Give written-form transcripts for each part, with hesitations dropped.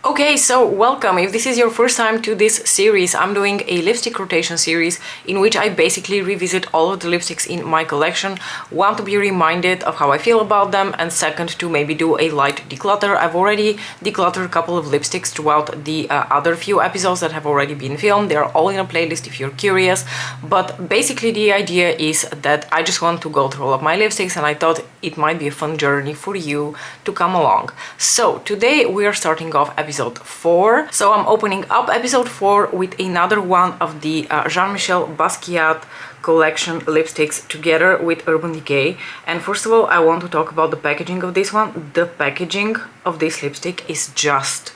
Okay, so welcome. If this is your first time to this series, I'm doing a lipstick rotation series in which I basically revisit all of the lipsticks in my collection. One, to be reminded of how I feel about them, and second, to maybe do a light declutter. I've already decluttered a couple of lipsticks throughout the other few episodes that have already been filmed. They're all in a playlist if you're curious, but basically the idea is that I just want to go through all of my lipsticks, and I thought it might be a fun journey for you to come along. So today we are starting off episode 4. So I'm opening up episode 4 with another one of the Jean-Michel Basquiat collection lipsticks together with Urban Decay. And first of all, I want to talk about the packaging of this one. The packaging of this lipstick is just,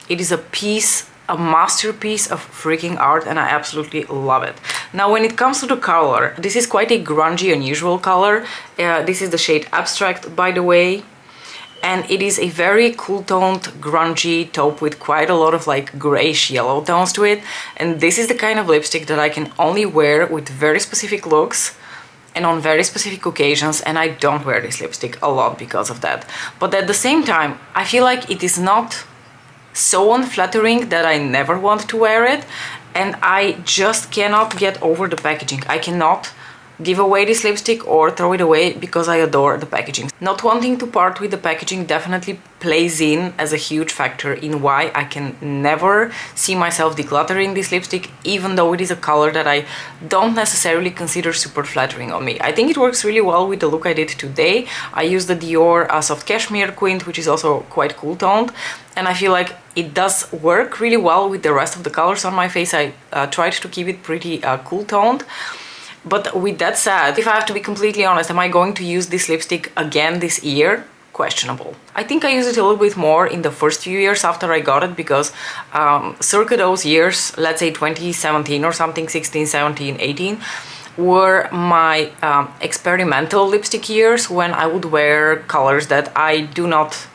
it is a masterpiece of freaking art, and I absolutely love it. Now, when it comes to the color, this is quite a grungy, unusual color. This is the shade Abstract, by the way. And it is a very cool-toned, grungy taupe with quite a lot of like grayish yellow tones to it. And this is the kind of lipstick that I can only wear with very specific looks and on very specific occasions, and I don't wear this lipstick a lot because of that. But at the same time, I feel like it is not so unflattering that I never want to wear it, and I just cannot get over the packaging. I cannot give away this lipstick or throw it away because I adore the packaging. Not wanting to part with the packaging definitely plays in as a huge factor in why I can never see myself decluttering this lipstick, even though it is a color that I don't necessarily consider super flattering on me. I think it works really well with the look I did today. I used the Dior Soft Cashmere Quint, which is also quite cool toned, and I feel like it does work really well with the rest of the colors on my face. I tried to keep it pretty cool toned. But with that said, if I have to be completely honest, am I going to use this lipstick again this year? Questionable. I think I used it a little bit more in the first few years after I got it, because circa those years, let's say 2017 or something, 16, 17, 18, were my experimental lipstick years, when I would wear colors that I do not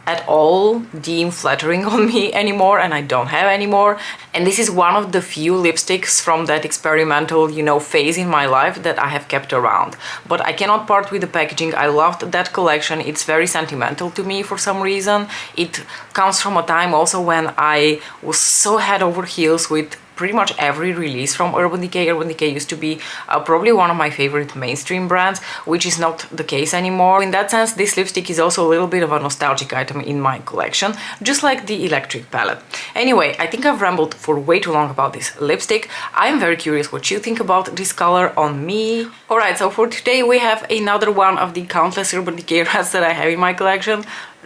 at all deem flattering on me anymore, and I don't have anymore. And this is one of the few lipsticks from that experimental, you know, phase in my life that I have kept around. But I cannot part with the packaging. I loved that collection. It's very sentimental to me for some reason. It comes from a time also when I was so head over heels with pretty much every release from Urban Decay. Urban Decay used to be probably one of my favorite mainstream brands, which is not the case anymore. In that sense, this lipstick is also a little bit of a nostalgic item in my collection, just like the Electric palette. Anyway, I think I've rambled for way too long about this lipstick. I am very curious what you think about this color on me. Alright, so for today we have another one of the countless Urban Decay reds that I have in my collection.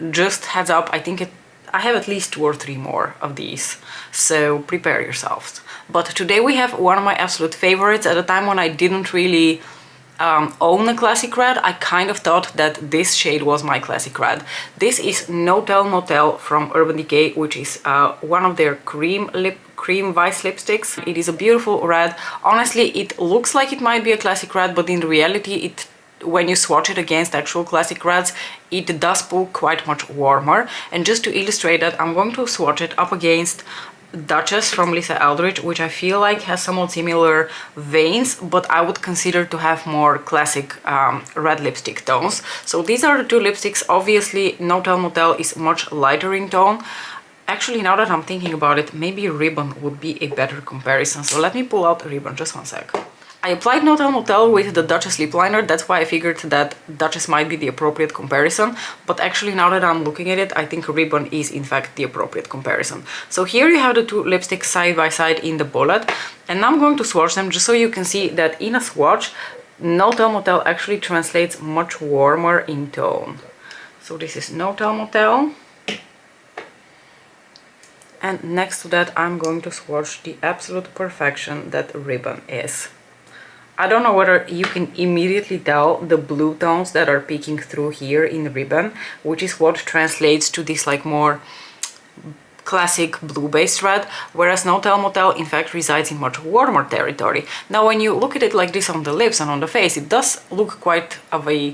Just heads up, I think I have at least 2 or 3 more of these, so prepare yourselves. But today we have one of my absolute favorites. At a time when I didn't really own a classic red, I kind of thought that this shade was my classic red. This is No Tell Motel from Urban Decay, which is one of their cream vice lipsticks. It is a beautiful red. Honestly, it looks like it might be a classic red, but in reality, when you swatch it against actual classic reds, it does pull quite much warmer. And just to illustrate that, I'm going to swatch it up against Duchess from ELDRIDGE, which I feel like has somewhat similar veins, but I would consider to have more classic red lipstick tones. So these are the two lipsticks. Obviously, No Tell Motel is much lighter in tone. Actually, now that I'm thinking about it, maybe Ribbon would be a better comparison. So let me pull out Ribbon, just one sec. I applied No Tell Motel with the Duchess lip liner. That's why I figured that Duchess might be the appropriate comparison. But actually, now that I'm looking at it, I think Ribbon is in fact the appropriate comparison. So here you have the two lipsticks side by side in the bullet. And now I'm going to swatch them just so you can see that in a swatch, No Tell Motel actually translates much warmer in tone. So this is No Tell Motel. And next to that, I'm going to swatch the absolute perfection that Ribbon is. I don't know whether you can immediately tell the blue tones that are peeking through here in Ribbon, which is what translates to this like more classic blue-based red, whereas No Tell Motel in fact resides in much warmer territory. Now when you look at it like this on the lips and on the face, it does look quite of a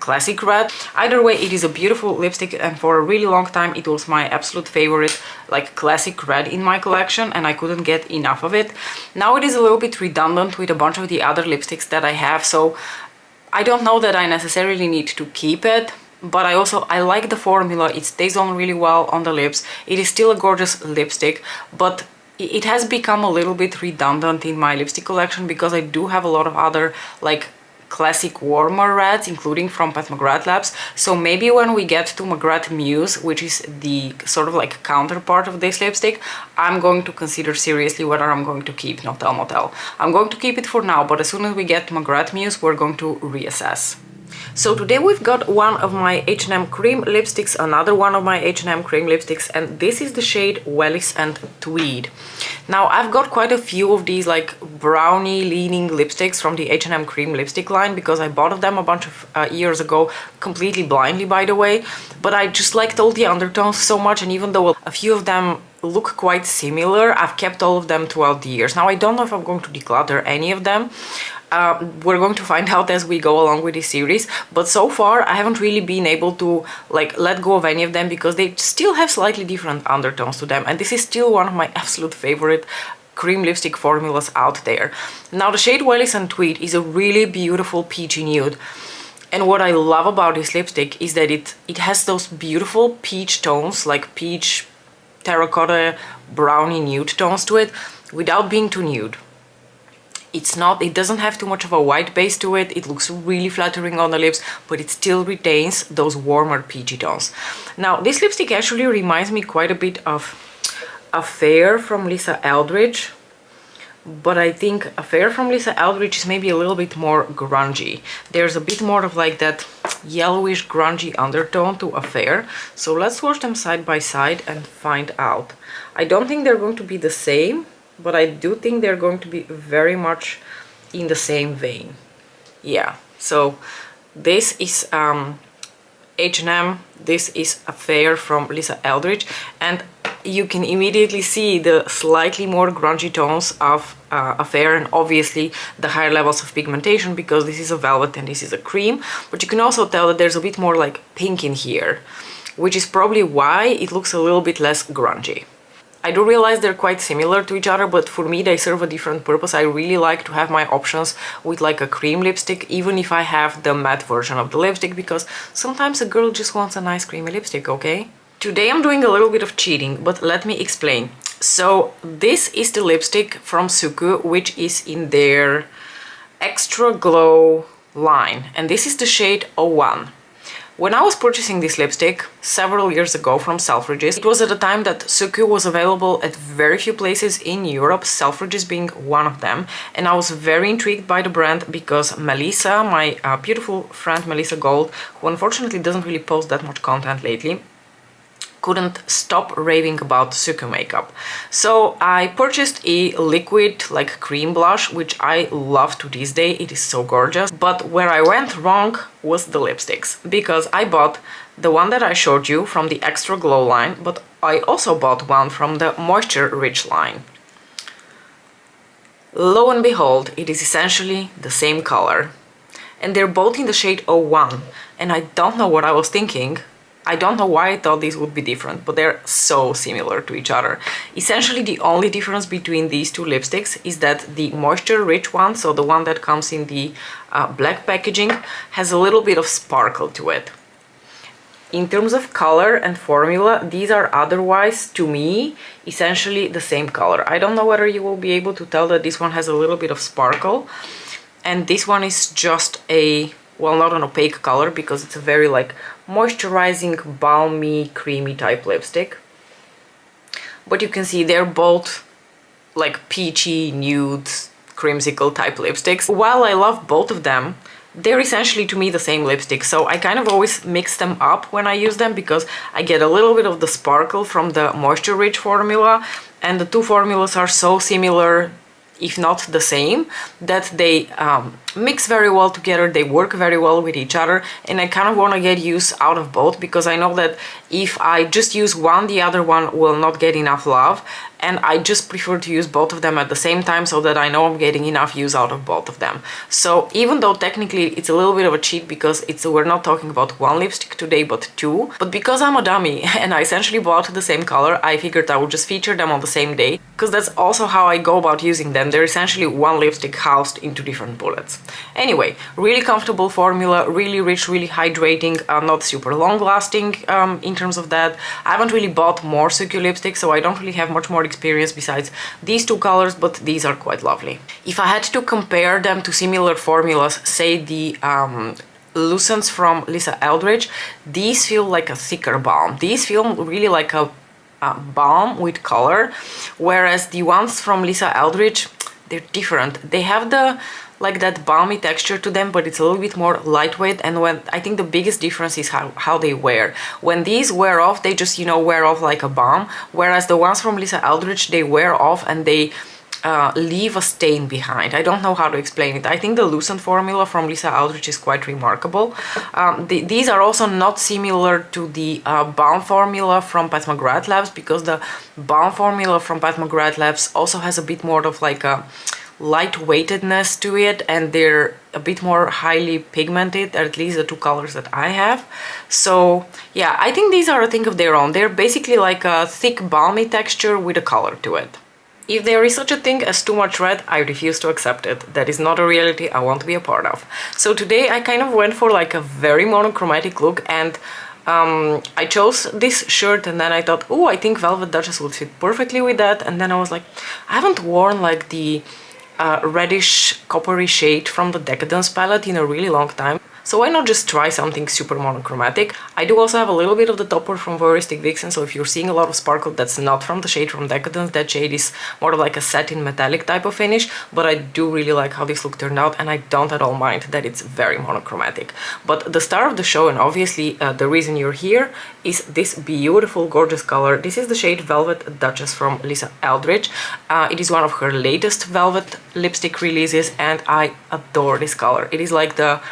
classic red. Either way, it is a beautiful lipstick, and for a really long time it was my absolute favorite like classic red in my collection, and I couldn't get enough of it. Now it is a little bit redundant with a bunch of the other lipsticks that I have, so I don't know that I necessarily need to keep it, but I like the formula. It stays on really well on the lips. It is still a gorgeous lipstick, but it has become a little bit redundant in my lipstick collection because I do have a lot of other like classic warmer reds, including from Pat McGrath Labs. So maybe when we get to McGrath Muse, which is the sort of like counterpart of this lipstick, I'm going to consider seriously whether I'm going to keep No Tell Motel. I'm going to keep it for now, but as soon as we get to McGrath Muse, we're going to reassess. So today we've got one of my H&M cream lipsticks, another one of my H&M cream lipsticks, and this is the shade Wellies Tweed. Now I've got quite a few of these like brownie leaning lipsticks from the H&M cream lipstick line because I bought them a bunch of years ago, completely blindly by the way, but I just liked all the undertones so much, and even though a few of them look quite similar, I've kept all of them throughout the years. Now I don't know if I'm going to declutter any of them. We're going to find out as we go along with this series, but so far I haven't really been able to like let go of any of them because they still have slightly different undertones to them, and this is still one of my absolute favorite cream lipstick formulas out there. Now the shade Wellies Tweed is a really beautiful peachy nude, and what I love about this lipstick is that it has those beautiful peach tones, like peach, terracotta, brownie nude tones to it without being too nude. It doesn't have too much of a white base to it. It looks really flattering on the lips, but it still retains those warmer peachy tones. Now, this lipstick actually reminds me quite a bit of Affair from Lisa Eldridge, but I think Affair from Lisa Eldridge is maybe a little bit more grungy. There's a bit more of like that yellowish grungy undertone to Affair. So let's watch them side by side and find out. I don't think they're going to be the same, but I do think they're going to be very much in the same vein. Yeah, so this is H&M, this is Affair from Lisa Eldridge, and you can immediately see the slightly more grungy tones of Affair, and obviously the higher levels of pigmentation because this is a velvet and this is a cream, but you can also tell that there's a bit more like pink in here, which is probably why it looks a little bit less grungy. I do realize they're quite similar to each other, but for me they serve a different purpose. I really like to have my options with like a cream lipstick, even if I have the matte version of the lipstick, because sometimes a girl just wants a nice creamy lipstick, okay? Today I'm doing a little bit of cheating, but let me explain. So this is the lipstick from Suqqu, which is in their Extra Glow line, and this is the shade 01. When I was purchasing this lipstick several years ago from Selfridges, it was at a time that Suqqu was available at very few places in Europe, Selfridges being one of them, and I was very intrigued by the brand because Melissa, my beautiful friend Melissa Gold, who unfortunately doesn't really post that much content lately, couldn't stop raving about Suqqu makeup. So I purchased a liquid like cream blush, which I love to this day. It is so gorgeous. But where I went wrong was the lipsticks, because I bought the one that I showed you from the Extra Glow line, but I also bought one from the Moisture Rich line. Lo and behold, it is essentially the same color, and they're both in the shade 01, and I don't know what I was thinking. I don't know why I thought these would be different, but they're so similar to each other. Essentially, the only difference between these two lipsticks is that the Moisture Rich one, so the one that comes in the black packaging, has a little bit of sparkle to it. In terms of color and formula, these are otherwise, to me, essentially the same color. I don't know whether you will be able to tell that this one has a little bit of sparkle, and this one is just a, well, not an opaque color because it's a very like moisturizing, balmy, creamy type lipstick. But you can see they're both like peachy, nude, creamsicle type lipsticks. While I love both of them, they're essentially to me the same lipstick, so I kind of always mix them up when I use them because I get a little bit of the sparkle from the Moisture Rich formula, and the two formulas are so similar, if not the same, that they mix very well together, they work very well with each other, and I kind of want to get use out of both because I know that if I just use one, the other one will not get enough love, and I just prefer to use both of them at the same time so that I know I'm getting enough use out of both of them. So even though technically it's a little bit of a cheat because we're not talking about one lipstick today but two, but because I'm a dummy and I essentially bought the same color, I figured I would just feature them on the same day because that's also how I go about using them. They're essentially one lipstick housed into different bullets. Anyway, really comfortable formula, really rich, really hydrating, not super long lasting in terms of that. I haven't really bought more Suqqu lipsticks, so I don't really have much more experience besides these two colors, but these are quite lovely. If I had to compare them to similar formulas, say the Lucents from Lisa Eldridge, these feel like a thicker balm. These feel really like a balm with color, whereas the ones from Lisa Eldridge, they're different. They have the like that balmy texture to them, but it's a little bit more lightweight. And when I think the biggest difference is how they wear. When these wear off, they just, you know, wear off like a balm, whereas the ones from Lisa Eldridge, they wear off and they leave a stain behind. I don't know how to explain it. I think the Lucent formula from Lisa Eldridge is quite remarkable. These are also not similar to the balm formula from Pat McGrath Labs, because the balm formula from Pat McGrath Labs also has a bit more of like a lightweightedness to it, and they're a bit more highly pigmented, at least the two colors that I have. So yeah, I think these are a thing of their own. They're basically like a thick balmy texture with a color to it. If there is such a thing as too much red, I refuse to accept it. That is not a reality I want to be a part of. So today I kind of went for like a very monochromatic look, and I chose this shirt, and then I thought, oh, I think Velvet Duchess would fit perfectly with that. And then I was like, I haven't worn like the reddish coppery shade from the Decadence palette in a really long time. So why not just try something super monochromatic? I do also have a little bit of the topper from Voyeuristic Vixen, so if you're seeing a lot of sparkle, that's not from the shade from Decadence. That shade is more of like a satin metallic type of finish, but I do really like how this look turned out, and I don't at all mind that it's very monochromatic. But the star of the show, and obviously the reason you're here, is this beautiful, gorgeous color. This is the shade Velvet Duchess from Lisa Eldridge. It is one of her latest velvet lipstick releases, and I adore this color. It is like the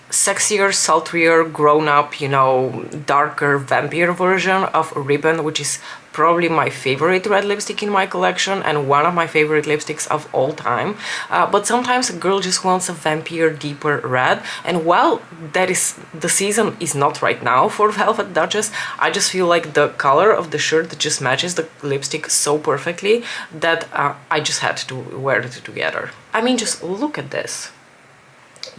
sexier, sultrier, grown-up, you know, darker vampire version of Ribbon, which is probably my favorite red lipstick in my collection and one of my favorite lipsticks of all time. But sometimes a girl just wants a vampire, deeper red, and while that is the season is not right now for Velvet Duchess, I just feel like the color of the shirt just matches the lipstick so perfectly that I just had to wear it together. I mean, just look at this.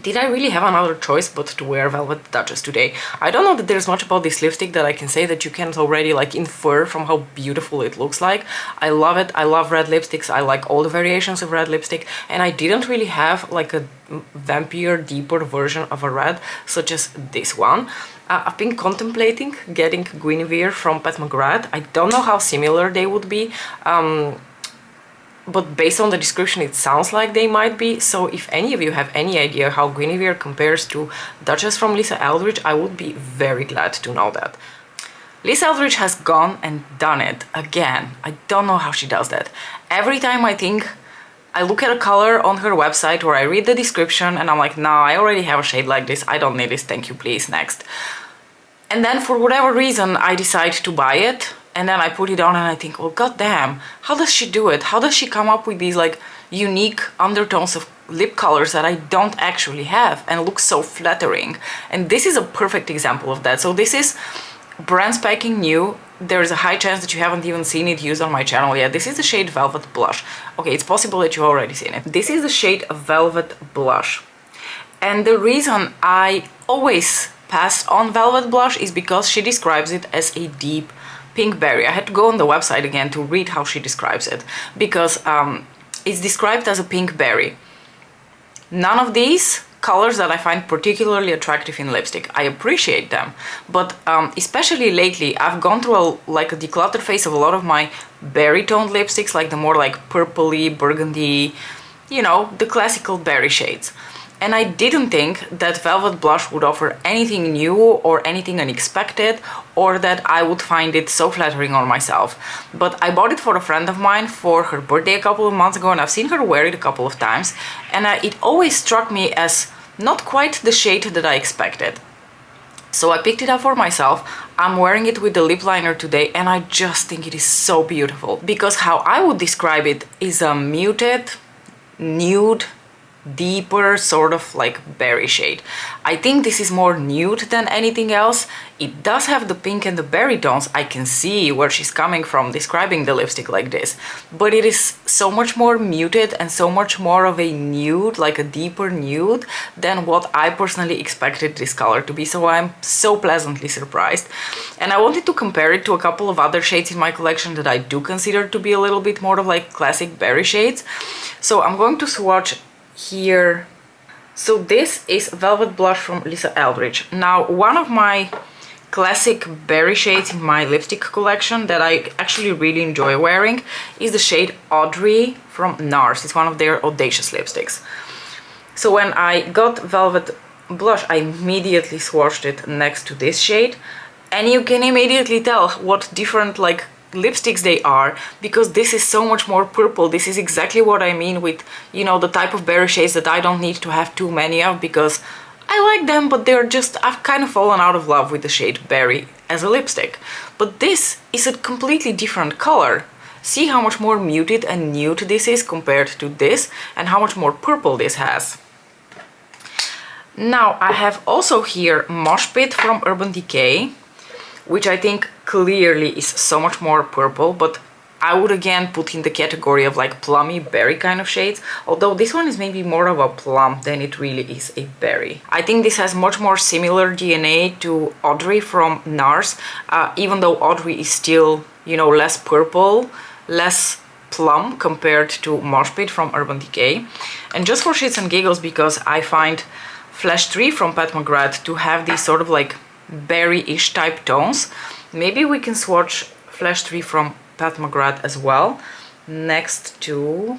Did I really have another choice but to wear Velvet Duchess today? I don't know that there's much about this lipstick that I can say that you can't already like infer from how beautiful it looks like. I love it. I love red lipsticks. I like all the variations of red lipstick, and I didn't really have like a vampire, deeper version of a red such as this one. I've been contemplating getting Guinevere from Pat McGrath. I don't know how similar they would be. But based on the description, it sounds like they might be. So if any of you have any idea how Guinevere compares to Duchess from Lisa Eldridge, I would be very glad to know that. Lisa Eldridge has gone and done it again. I don't know how she does that. Every time I look at a color on her website or I read the description and I'm like, nah, I already have a shade like this. I don't need this. Thank you, please. Next. And then for whatever reason, I decide to buy it. And then I put it on and I think, oh goddamn, how does she do it? How does she come up with these like unique undertones of lip colors that I don't actually have and look so flattering? And this is a perfect example of that. So this is brand spanking new. There's a high chance that you haven't even seen it used on my channel yet. This is the shade Velvet Blush. Okay, it's possible that you've already seen it. This is the shade Velvet Blush. And the reason I always pass on Velvet Blush is because she describes it as a deep pink berry. I had to go on the website again to read how she describes it, because it's described as a pink berry. None of these colors that I find particularly attractive in lipstick. I appreciate them, but especially lately I've gone through like a declutter phase of a lot of my berry toned lipsticks, like the more like purpley, burgundy, you know, the classical berry shades. And I didn't think that Velvet Blush would offer anything new or anything unexpected, or that I would find it so flattering on myself. But I bought it for a friend of mine for her birthday a couple of months ago, and I've seen her wear it a couple of times, and it always struck me as not quite the shade that I expected. So I picked it up for myself. I'm wearing it with the lip liner today, and I just think it is so beautiful, because how I would describe it is a muted, nude, deeper sort of like berry shade. I think this is more nude than anything else. It does have the pink and the berry tones. I can see where she's coming from describing the lipstick like this, but it is so much more muted and so much more of a nude, like a deeper nude, than what I personally expected this color to be. So I'm so pleasantly surprised. And I wanted to compare it to a couple of other shades in my collection that I do consider to be a little bit more of like classic berry shades. So I'm going to swatch here. So this is Velvet Blush from Lisa Eldridge. Now, one of my classic berry shades in my lipstick collection that I actually really enjoy wearing is the shade Audrey from NARS. It's one of their audacious lipsticks. So when I got Velvet Blush, I immediately swatched it next to this shade, and you can immediately tell what different like lipsticks they are, because this is so much more purple. This is exactly what I mean with, you know, the type of berry shades that I don't need to have too many of, because I like them, but they're just, I've kind of fallen out of love with the shade berry as a lipstick. But this is a completely different color. See how much more muted and nude this is compared to this, and how much more purple this has. Now I have also here Mosh Pit from Urban Decay, which I think clearly is so much more purple, but I would again put in the category of like plummy berry kind of shades, although this one is maybe more of a plum than it really is a berry. I think this has much more similar DNA to Audrey from NARS, even though Audrey is still, you know, less purple, less plum compared to Mosh Pit from Urban Decay. And just for shits and giggles, because I find Flash 3 from Pat McGrath to have these sort of like berry-ish type tones, maybe we can swatch Flash 3 from Pat McGrath as well next to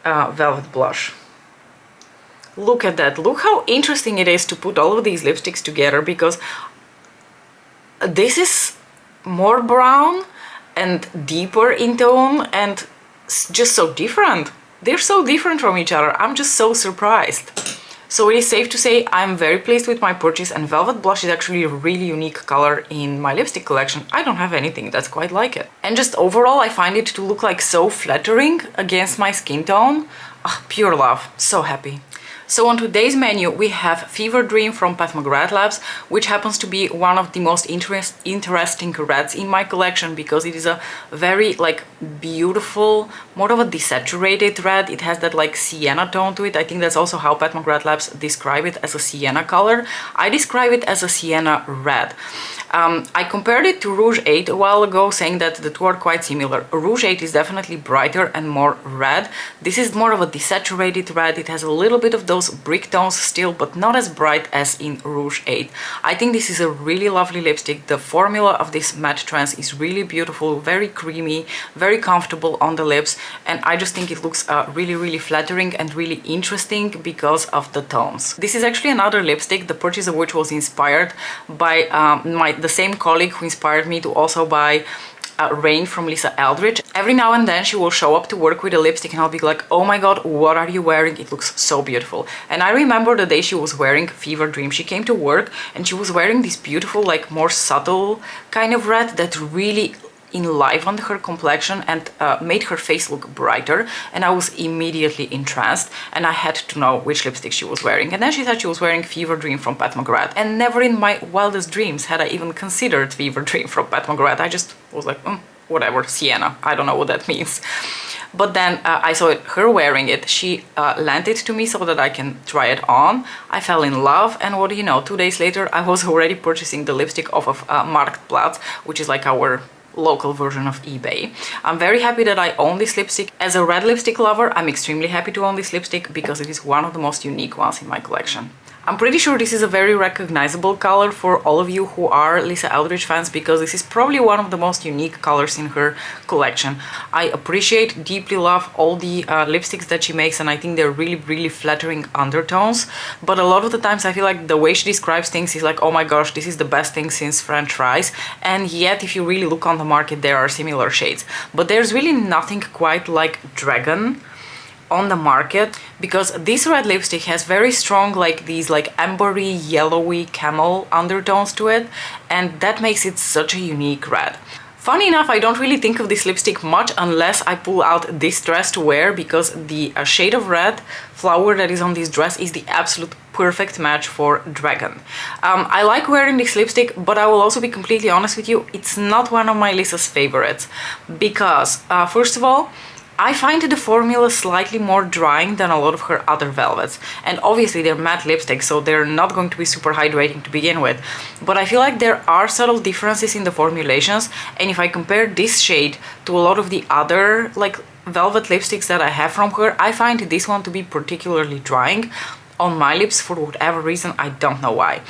Velvet Blush. Look at that. Look how interesting it is to put all of these lipsticks together, because this is more brown and deeper in tone and just so different. They're so different from each other. I'm just so surprised. So it is safe to say I'm very pleased with my purchase, and Velvet Blush is actually a really unique color in my lipstick collection. I don't have anything that's quite like it. And just overall, I find it to look like so flattering against my skin tone. Pure love. So happy. So on today's menu we have Fever Dream from Pat McGrath Labs, which happens to be one of the most interesting reds in my collection, because it is a very like beautiful, more of a desaturated red. It has that like sienna tone to it. I think that's also how Pat McGrath Labs describe it, as a sienna color. I describe it as a sienna red. I compared it to Rouge 8 a while ago, saying that the two are quite similar. Rouge 8 is definitely brighter and more red. This is more of a desaturated red. It has a little bit of those brick tones still, but not as bright as in Rouge 8. I think this is a really lovely lipstick. The formula of this matte trance is really beautiful, very creamy, very comfortable on the lips, and I just think it looks really flattering and really interesting because of the tones. This is actually another lipstick, the purchase of which was inspired by the same colleague who inspired me to also buy Rain from Lisa Eldridge. Every now and then she will show up to work with a lipstick and I'll be like, oh my god, what are you wearing? It looks so beautiful. And I remember the day she was wearing Fever Dream. She came to work and she was wearing this beautiful, like more subtle kind of red that really enlivened her complexion and made her face look brighter, and I was immediately entranced, and I had to know which lipstick she was wearing. And then she said she was wearing Fever Dream from Pat McGrath, and never in my wildest dreams had I even considered Fever Dream from Pat McGrath. I just was like, whatever, sienna, I don't know what that means. But then I saw her wearing it. She lent it to me so that I can try it on. I fell in love, and what do you know, 2 days later I was already purchasing the lipstick off of Marktplatz, which is like our local version of eBay. I'm very happy that I own this lipstick. As a red lipstick lover, I'm extremely happy to own this lipstick because it is one of the most unique ones in my collection. I'm pretty sure this is a very recognizable color for all of you who are Lisa Eldridge fans, because this is probably one of the most unique colors in her collection. I appreciate, deeply love all the lipsticks that she makes, and I think they're really flattering undertones. But a lot of the times I feel like the way she describes things is like, oh my gosh, this is the best thing since French fries. And yet, if you really look on the market, there are similar shades. But there's really nothing quite like Dragon on the market, because this red lipstick has very strong, like these like ambery, yellowy camel undertones to it, and that makes it such a unique red. Funny enough, I don't really think of this lipstick much unless I pull out this dress to wear, because the shade of red flower that is on this dress is the absolute perfect match for Dragon. I like wearing this lipstick, but I will also be completely honest with you, it's not one of my Lisa's favorites, because first of all, I find the formula slightly more drying than a lot of her other velvets. And obviously they're matte lipsticks, so they're not going to be super hydrating to begin with. But I feel like there are subtle differences in the formulations, and if I compare this shade to a lot of the other like velvet lipsticks that I have from her, I find this one to be particularly drying on my lips for whatever reason, I don't know why.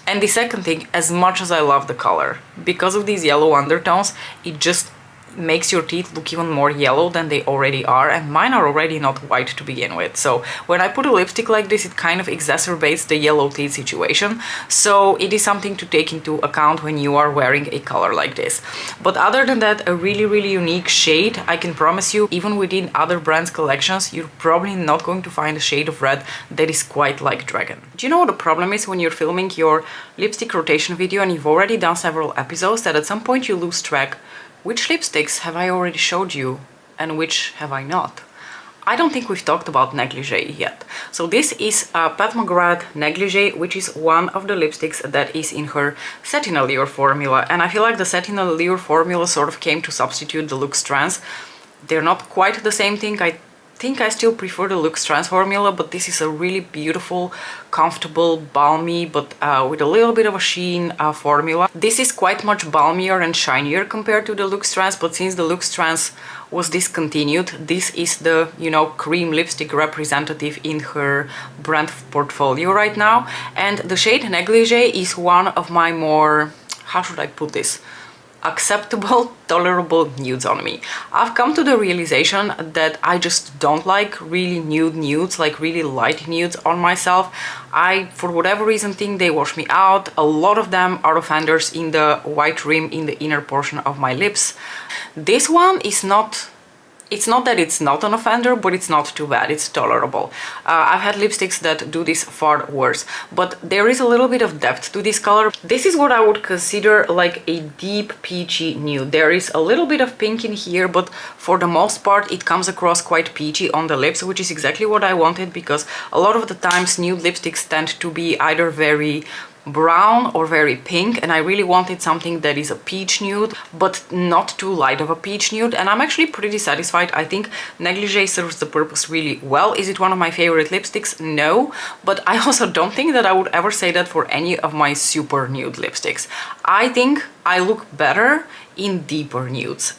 And the second thing, as much as I love the color, because of these yellow undertones, it just makes your teeth look even more yellow than they already are, and mine are already not white to begin with. So when I put a lipstick like this, it kind of exacerbates the yellow teeth situation. So it is something to take into account when you are wearing a color like this. But other than that, a really unique shade. I can promise you, even within other brands' collections, you're probably not going to find a shade of red that is quite like Dragon. Do you know what the problem is when you're filming your lipstick rotation video and you've already done several episodes, that at some point you lose track? Which lipsticks have I already showed you and which have I not? I don't think we've talked about Negligee yet. So this is Pat McGrath Negligee, which is one of the lipsticks that is in her Satin Allure formula. And I feel like the Satin Allure formula sort of came to substitute the Luxe Trans. They're not quite the same thing. I think I still prefer the Luxe Trans formula, but this is a really beautiful, comfortable, balmy, but with a little bit of a sheen formula. This is quite much balmier and shinier compared to the Luxe Trans, but since the Luxe Trans was discontinued, this is the, you know, cream lipstick representative in her brand portfolio right now. And the shade Negligee is one of my more, how should I put this, acceptable, tolerable nudes on me. I've come to the realization that I just don't like really nude nudes, like really light nudes on myself. I, for whatever reason, think they wash me out. A lot of them are offenders in the white rim in the inner portion of my lips. This one is not... It's not that it's not an offender, but it's not too bad, it's tolerable. I've had lipsticks that do this far worse, but there is a little bit of depth to this color. This is what I would consider like a deep peachy nude. There is a little bit of pink in here, but for the most part it comes across quite peachy on the lips, which is exactly what I wanted, because a lot of the times nude lipsticks tend to be either very brown or very pink, and I really wanted something that is a peach nude but not too light of a peach nude, and I'm actually pretty satisfied. I think Negligee serves the purpose really well. Is it one of my favorite lipsticks? No, but I also don't think that I would ever say that for any of my super nude lipsticks. I think I look better in deeper nudes,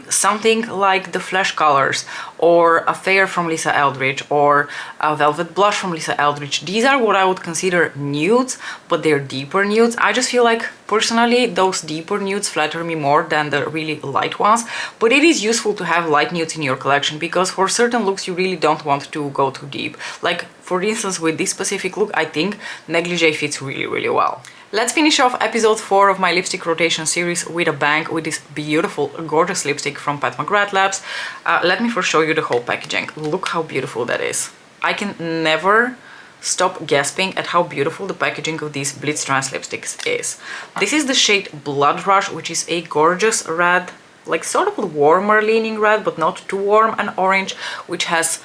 something like the Flesh Colors or Affair from Lisa Eldridge or a Velvet Blush from Lisa Eldridge. These are what I would consider nudes, but they're deeper nudes. I just feel like personally those deeper nudes flatter me more than the really light ones, but it is useful to have light nudes in your collection, because for certain looks you really don't want to go too deep. Like for instance with this specific look, I think Negligee fits really well. Let's finish off episode 4 of my lipstick rotation series with a bang with this beautiful, gorgeous lipstick from Pat McGrath Labs. Let me first show you the whole packaging. Look how beautiful that is. I can never stop gasping at how beautiful the packaging of these Blitz Trans lipsticks is. This is the shade Blood Rush, which is a gorgeous red, like sort of a warmer leaning red, but not too warm and orange, which has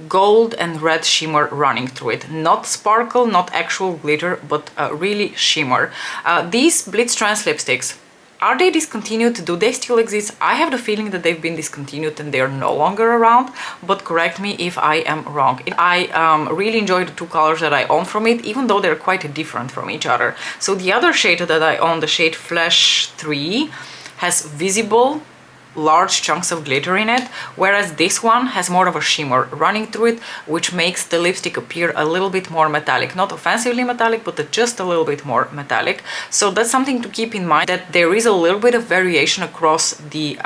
gold and red shimmer running through it. Not sparkle, not actual glitter, but really shimmer. These Blitz Trans lipsticks, are they discontinued? Do they still exist? I have the feeling that they've been discontinued and they are no longer around, but correct me if I am wrong. I really enjoy the two colors that I own from it, even though they're quite different from each other. So the other shade that I own, the shade Flesh 3, has visible large chunks of glitter in it, whereas this one has more of a shimmer running through it, which makes the lipstick appear a little bit more metallic. Not offensively metallic, but just a little bit more metallic. So that's something to keep in mind, that there is a little bit of variation across the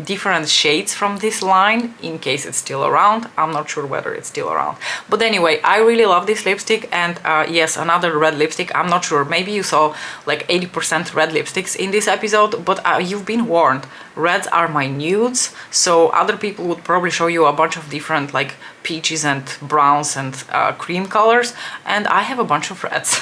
different shades from this line, in case it's still around. I'm not sure whether it's still around. But anyway, I really love this lipstick, and yes, another red lipstick. I'm not sure, maybe you saw like 80% red lipsticks in this episode, but you've been warned. Reds are my nudes, so other people would probably show you a bunch of different like peaches and browns and cream colors, and I have a bunch of reds.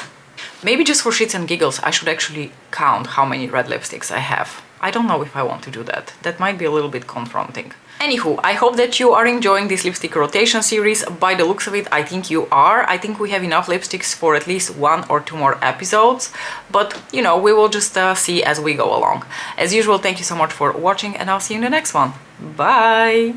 Maybe just for shits and giggles I should actually count how many red lipsticks I have. I don't know if I want to do that. That might be a little bit confronting. Anywho, I hope that you are enjoying this lipstick rotation series. By the looks of it, I think you are. I think we have enough lipsticks for at least 1 or 2 more episodes, but you know, we will just see as we go along. As usual, thank you so much for watching, and I'll see you in the next one. Bye!